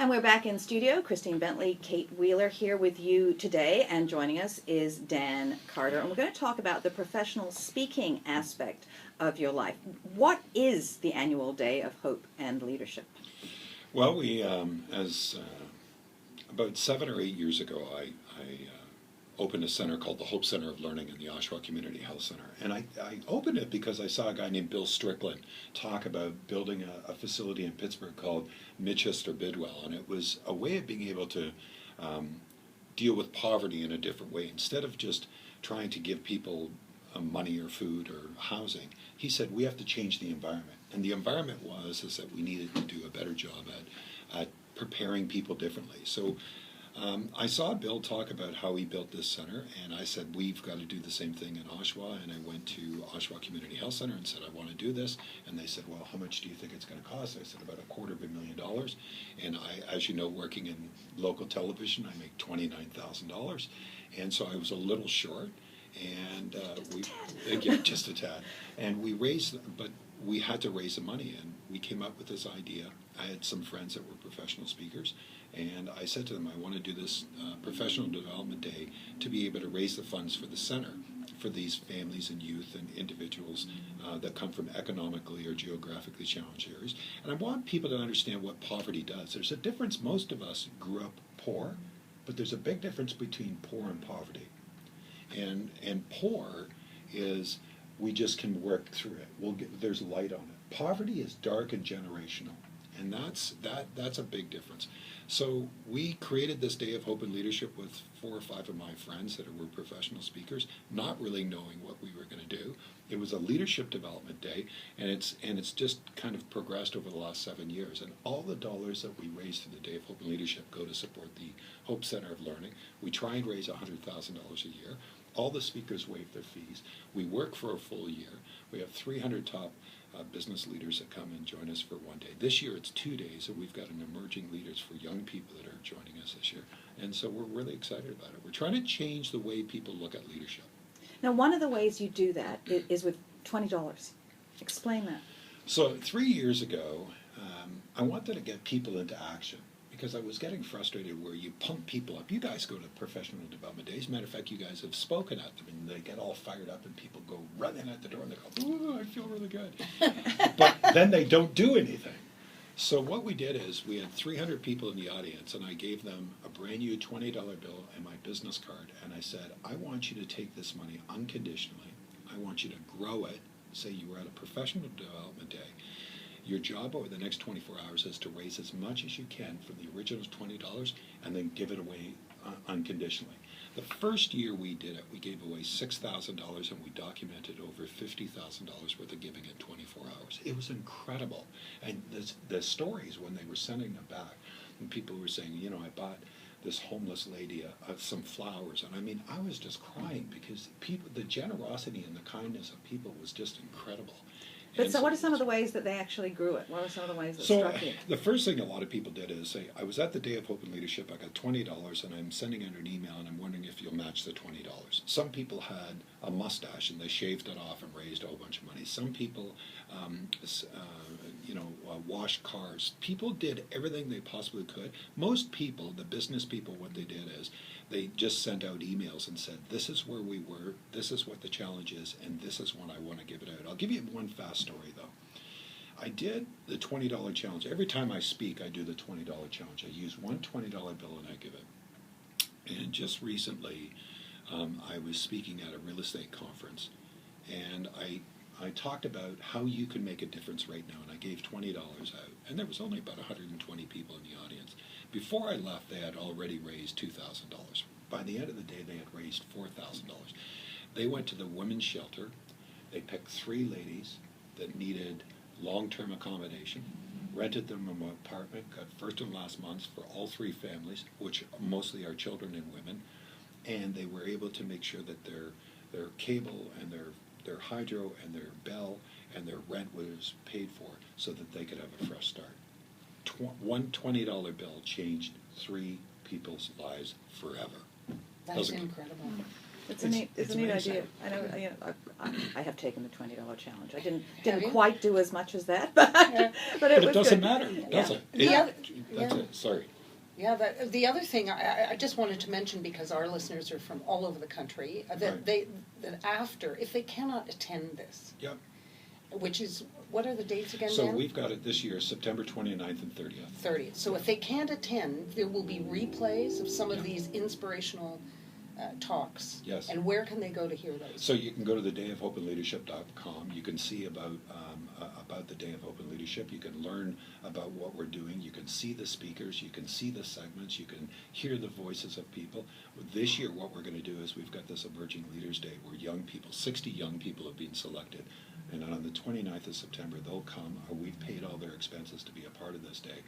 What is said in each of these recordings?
And we're back in studio. Christine Bentley, Kate Wheeler here with you today, and joining us is Dan Carter. And we're going to talk about the professional speaking aspect of your life. What is the annual Day of Hope and Leadership? Well, about 7 or 8 years ago, I opened a center called the Hope Center of Learning in the Oshawa Community Health Center. And I opened it because I saw a guy named Bill Strickland talk about building a facility in Pittsburgh called Mitchester Bidwell. And it was a way of being able to deal with poverty in a different way. Instead of just trying to give people money or food or housing, he said we have to change the environment. And the environment is that we needed to do a better job at preparing people differently. So I saw Bill talk about how he built this center, and I said, we've got to do the same thing in Oshawa. And I went to Oshawa Community Health Center and said, I want to do this. And they said, well, how much do you think it's going to cost? I said, about $250,000. And as you know, working in local television, I make $29,000. And so I was a little short. And just a tad. And we raised, but we had to raise the money, and we came up with this idea. I had some friends that were professional speakers, and I said to them, I want to do this professional development day to be able to raise the funds for the center for these families and youth and individuals that come from economically or geographically challenged areas. And I want people to understand what poverty does. There's a difference. Most of us grew up poor, but there's a big difference between poor and poverty. And poor is we just can work through it. There's light on it. Poverty is dark and generational, and that's a big difference. So we created this Day of Hope and Leadership with 4 or 5 of my friends that were professional speakers, not really knowing what we were going to do. It was a leadership development day, and it's just kind of progressed over the last 7 years. And all the dollars that we raise through the Day of Hope and Leadership go to support the Hope Center of Learning. We try and raise $100,000 a year. All the speakers waive their fees. We work for a full year. We have 300 top business leaders that come and join us for one day. This year it's 2 days, and we've got an emerging leaders for young people that are joining us this year. And so we're really excited about it. We're trying to change the way people look at leadership. Now, one of the ways you do that is with $20. Explain that. So 3 years ago, I wanted to get people into action, because I was getting frustrated where you pump people up. You guys go to professional development days. Matter of fact, you guys have spoken at them, and they get all fired up, and people go running at the door, and they go, ooh, I feel really good. But then they don't do anything. So what we did is we had 300 people in the audience, and I gave them a brand new $20 bill and my business card, and I said, I want you to take this money unconditionally. I want you to grow it. Say you were at a professional development day. Your job over the next 24 hours is to raise as much as you can from the original $20 and then give it away unconditionally. The first year we did it, we gave away $6,000, and we documented over $50,000 worth of giving in 24 hours. It was incredible. And the stories when they were sending them back, and people were saying, you know, I bought this homeless lady some flowers. And I mean, I was just crying because the generosity and the kindness of people was just incredible. But so what are some of the ways that they actually grew it? What are some of the ways that struck you? The first thing a lot of people did is say, I was at the Day of Hope and Leadership, I got $20, and I'm sending out an email, and I'm wondering if you'll match the $20. Some people had a mustache, and they shaved it off and raised a whole bunch of money. Some people, washed cars. People did everything they possibly could. Most people, the business people, what they did is they just sent out emails and said, this is where we were, this is what the challenge is, and this is when I want to give it out. I'll give you one fast story, though. I did the $20 challenge. Every time I speak, I do the $20 challenge. I use one $20 bill and I give it. And just recently, I was speaking at a real estate conference, and I talked about how you can make a difference right now, and I gave $20 out, and there was only about 120 people in the audience. Before I left, they had already raised $2,000. By the end of the day, they had raised $4,000. They went to the women's shelter. They picked 3 ladies that needed long-term accommodation, rented them an apartment, got first and last months for all 3 families, which mostly are children and women, and they were able to make sure that their cable and their hydro and their bell and their rent was paid for so that they could have a fresh start. One $20 bill changed 3 people's lives forever. That's incredible. It's a neat idea. I know. I have taken the $20 challenge. I didn't quite do as much as that, but it was doesn't good. matter, does it? Yeah. That's it. Sorry. Yeah, the other thing I just wanted to mention, because our listeners are from all over the country, Right. that after, if they cannot attend this, Yep. which is, what are the dates again, So Dan? we've got it this year, September 29th and 30th. 30th. So if they can't attend, there will be replays of some of these inspirational talks. Yes. And where can they go to hear those? So you can go to thedayofhopeandleadership.com. You can see about the Day of Open Leadership. You can learn about what we're doing. You can see the speakers. You can see the segments. You can hear the voices of people. This year, what we're going to do is we've got this Emerging Leaders Day where young people, 60 young people have been selected. And on the 29th of September, they'll come. We've paid all their expenses to be a part of this day.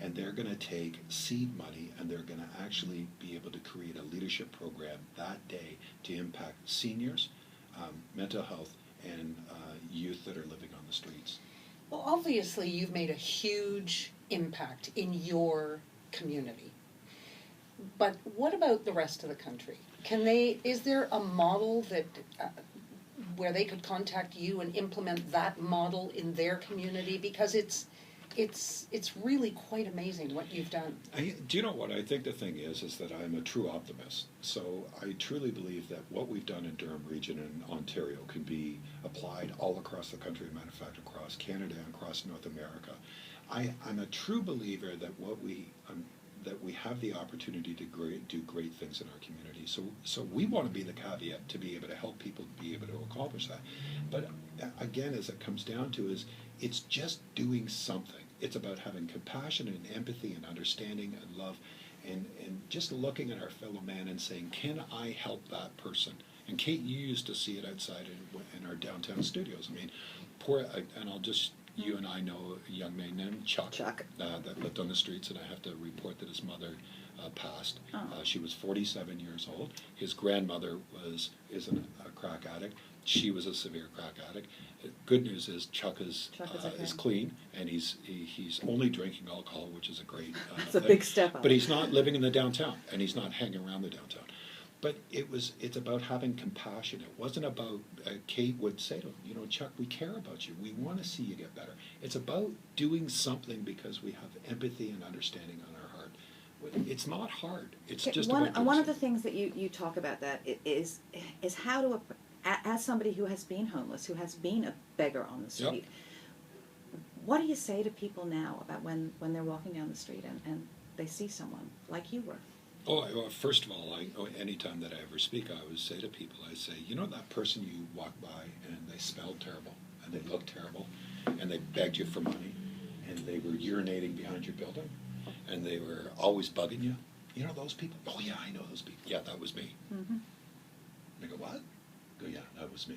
And they're going to take seed money and they're going to actually be able to create a leadership program that day to impact seniors, mental health, and youth that are living on the streets. Well, obviously, you've made a huge impact in your community. But what about the rest of the country? Is there a model that where they could contact you and implement that model in their community? Because it's really quite amazing what you've done. Do you know what? I think the thing is that I'm a true optimist. So I truly believe that what we've done in Durham Region and Ontario can be applied all across the country, matter of fact, across Canada and across North America. I'm a true believer that that we have the opportunity to do great things in our community. So we want to be the caveat to be able to help people be able to accomplish that. But again, as it comes down to is, it's just doing something. It's about having compassion and empathy and understanding and love and just looking at our fellow man and saying, can I help that person? And Kate, you used to see it outside in our downtown studios. I mean, you and I know a young man named Chuck. That lived on the streets, and I have to report that his mother passed. Oh. She was 47 years old. His grandmother is a crack addict. She was a severe crack addict. Good news is Chuck is clean, and he's only drinking alcohol, which is a great It's a thing. big step up. But he's not living in the downtown, and he's not hanging around the downtown. But it's about having compassion. It wasn't about, Kate would say to him, Chuck, we care about you. We want to see you get better. It's about doing something because we have empathy and understanding on our heart. It's not hard. It's just about doing one of something. the things that you talk about that is how to, as somebody who has been homeless, who has been a beggar on the street, what do you say to people now about when they're walking down the street and they see someone like you were? Well, first of all, anytime that I ever speak, I always say to people, I say, that person you walk by and they smelled terrible and they looked terrible and they begged you for money and they were urinating behind your building and they were always bugging you. You know those people? Oh, yeah, I know those people. Yeah, that was me. Mm-hmm. They go, what? Go, yeah, that was me.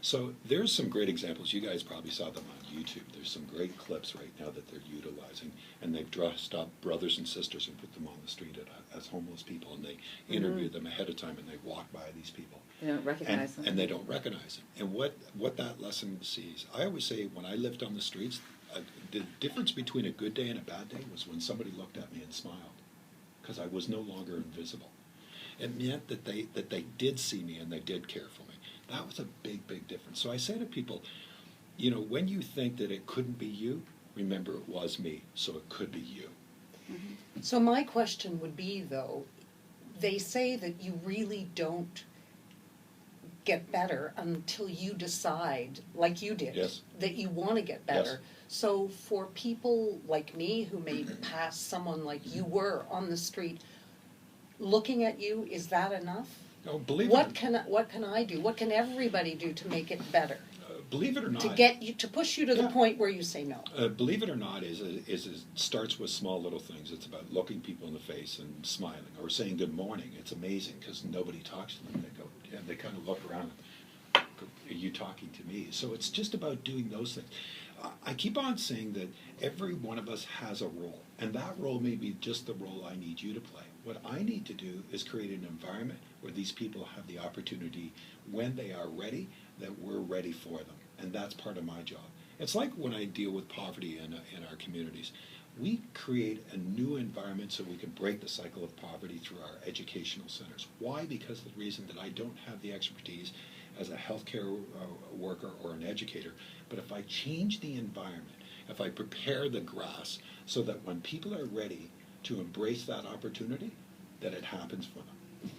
So there's some great examples. You guys probably saw them on YouTube. There's some great clips right now that they're utilizing, and they've dressed up brothers and sisters and put them on the street as homeless people, and they interview them ahead of time, and they walk by these people. They don't recognize them. And they don't recognize them. And what that lesson sees, I always say when I lived on the streets, the difference between a good day and a bad day was when somebody looked at me and smiled, because I was no longer invisible. It meant that they did see me and they did care for me. That was a big, big difference. So I say to people, when you think that it couldn't be you, remember it was me, so it could be you. Mm-hmm. So my question would be, though, they say that you really don't get better until you decide, like you did, that you want to get better. Yes. So for people like me who may pass someone like you were on the street, looking at you, is that enough? No, believe What it. can I do? What can everybody do to make it better? Believe it or not, To push you to the point where you say no. Believe it or not, it starts with small little things. It's about looking people in the face and smiling, or saying good morning. It's amazing because nobody talks to them. They go, and they kind of look around. And go, are you talking to me? So it's just about doing those things. I keep on saying that every one of us has a role, and that role may be just the role I need you to play. What I need to do is create an environment where these people have the opportunity, when they are ready, that we're ready for them. And that's part of my job. It's like when I deal with poverty in our communities. We create a new environment so we can break the cycle of poverty through our educational centers. Why? Because of the reason that I don't have the expertise as a healthcare worker or an educator. But if I change the environment, if I prepare the grass so that when people are ready, to embrace that opportunity, that it happens for them.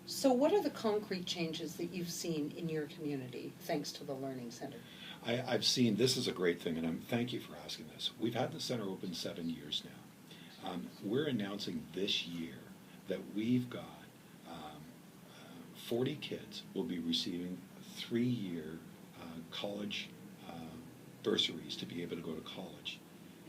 So what are the concrete changes that you've seen in your community thanks to the Learning Center? I've seen, this is a great thing, and thank you for asking this. We've had the center open 7 years now. We're announcing this year that we've got 40 kids will be receiving 3-year college bursaries to be able to go to college.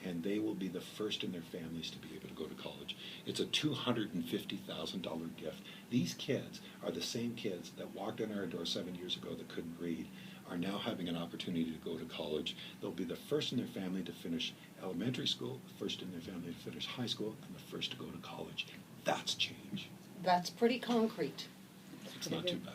And they will be the first in their families to be able to go to college. It's a $250,000 gift. These kids are the same kids that walked in our door 7 years ago that couldn't read, are now having an opportunity to go to college. They'll be the first in their family to finish elementary school, the first in their family to finish high school, and the first to go to college. That's change. That's pretty concrete. It's not too bad.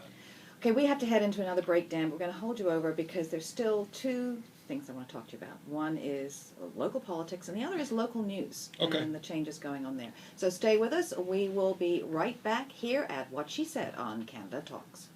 Okay, we have to head into another break, Dan. We're going to hold you over because there's still two things I want to talk to you about. One is local politics, and the other is local news Okay. and the changes going on there. So stay with us. We will be right back here at What She Said on Canada Talks.